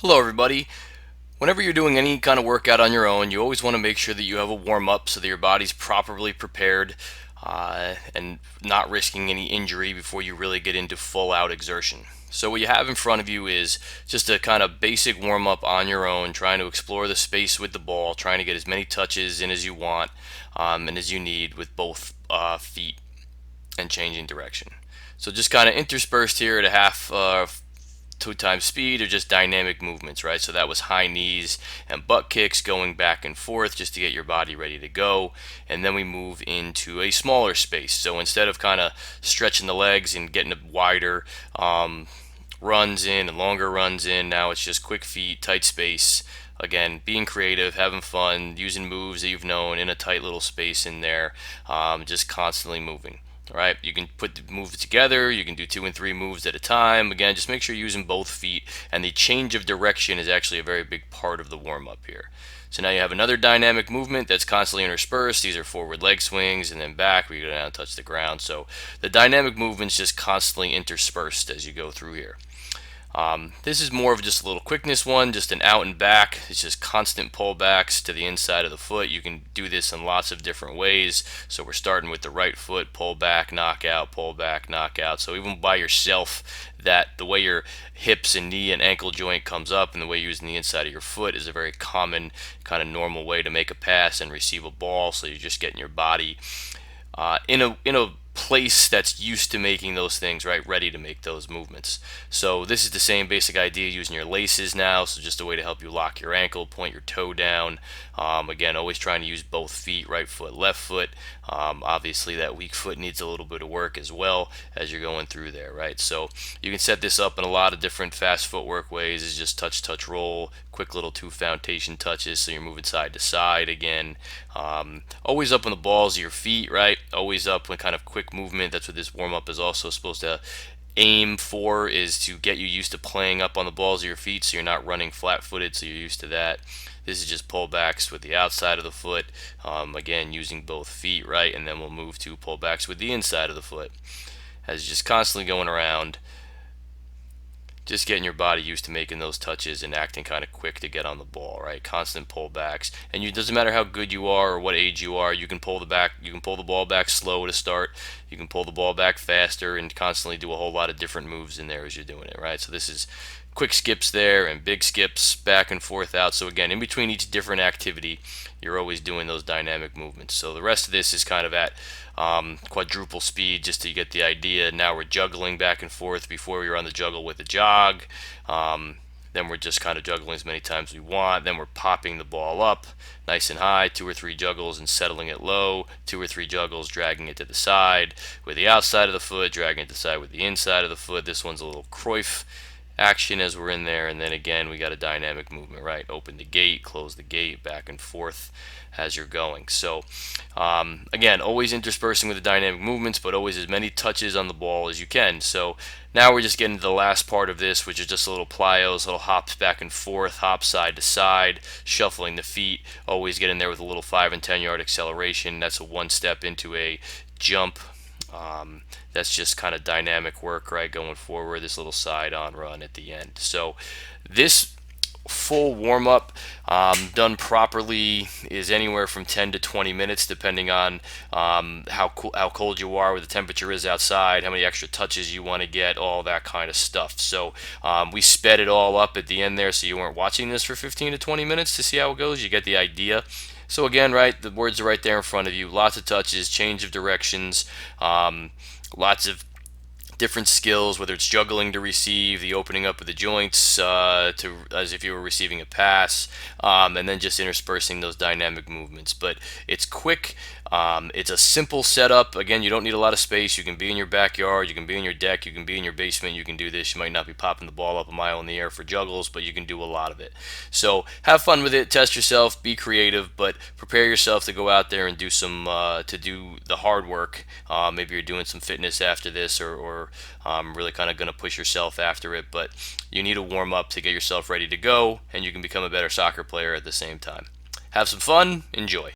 Hello, everybody. Whenever you're doing any kind of workout on your own, you always want to make sure that you have a warm up so that your body's properly prepared and not risking any injury before you really get into full out exertion. So, what you have in front of you is just a kind of basic warm up on your own, trying to explore the space with the ball, trying to get as many touches in as you want and as you need with both feet and changing direction. So, just kind of interspersed here at a half 2 times speed or just dynamic movements, right? So that was high knees and butt kicks going back and forth just to get your body ready to go. And then we move into a smaller space. So instead of kind of stretching the legs and getting wider runs in and longer runs in, now it's just quick feet, tight space. Again, being creative, having fun, using moves that you've known in a tight little space in there, just constantly moving. All right, you can put the moves together. You can do 2 and 3 moves at a time. Again, just make sure you're using both feet. And the change of direction is actually a very big part of the warm up here. So now you have another dynamic movement that's constantly interspersed. These are forward leg swings and then back where you go down and touch the ground. So the dynamic movements just constantly interspersed as you go through here. This is more of just a little quickness one, just an out and back. It's just constant pullbacks to the inside of the foot. You can do this in lots of different ways. So we're starting with the right foot, pull back, knockout, pull back, knockout. So even by yourself, that the way your hips and knee and ankle joint comes up and the way you're using the inside of your foot is a very common kind of normal way to make a pass and receive a ball. So you're just getting your body in a place that's used to making those things, right, ready to make those movements. So this is the same basic idea using your laces now, so just a way to help you lock your ankle, point your toe down. Again, always trying to use both feet, right foot, left foot. Obviously that weak foot needs a little bit of work as well as you're going through there, right? So you can set this up in a lot of different fast footwork ways. It's just touch, touch, roll, quick little 2 foundation touches, so you're moving side to side again. Always up on the balls of your feet, right? Always up when kind of quick movement. That's what this warm up is also supposed to aim for, is to get you used to playing up on the balls of your feet so you're not running flat footed, so you're used to that. This is just pullbacks with the outside of the foot, again using both feet, right? And then we'll move to pullbacks with the inside of the foot, as just constantly going around, just getting your body used to making those touches and acting kind of quick to get on the ball, right? Constant pullbacks, and it doesn't matter how good you are or what age you are. You can pull the ball back slow to start. You can pull the ball back faster, and constantly do a whole lot of different moves in there as you're doing it, right? So this is quick skips there and big skips back and forth out. So again, in between each different activity, you're always doing those dynamic movements. So the rest of this is kind of at quadruple speed, just to get the idea. Now we're juggling back and forth. Before we were on the juggle with the jog. Then we're just kind of juggling as many times as we want. Then we're popping the ball up nice and high, 2 or 3 juggles and settling it low, 2 or 3 juggles, dragging it to the side with the outside of the foot, dragging it to the side with the inside of the foot. This one's a little Cruyff action as we're in there, and then again we got a dynamic movement, right? Open the gate, close the gate, back and forth as you're going. So again, always interspersing with the dynamic movements, but always as many touches on the ball as you can. So now we're just getting to the last part of this, which is just a little plyos, little hops back and forth, hops side to side, shuffling the feet, always get in there with a little 5 and 10 yard acceleration. That's a one step into a jump. That's just kind of dynamic work, right, going forward, this little side on run at the end. So this full warm-up done properly is anywhere from 10 to 20 minutes, depending on how cold you are, what the temperature is outside, how many extra touches you want to get, all that kind of stuff. So we sped it all up at the end there, so you weren't watching this for 15 to 20 minutes to see how it goes. You get the idea. So again, right, the words are right there in front of you. Lots of touches, change of directions, lots of different skills, whether it's juggling to receive, the opening up of the joints as if you were receiving a pass, and then just interspersing those dynamic movements. But it's quick. It's a simple setup. Again, you don't need a lot of space. You can be in your backyard, you can be in your deck, you can be in your basement, you can do this. You might not be popping the ball up a mile in the air for juggles, but you can do a lot of it. So have fun with it, test yourself, be creative, but prepare yourself to go out there and do do the hard work. Maybe you're doing some fitness after this, or really kind of going to push yourself after it, but you need to warm up to get yourself ready to go, and you can become a better soccer player at the same time. Have some fun, enjoy.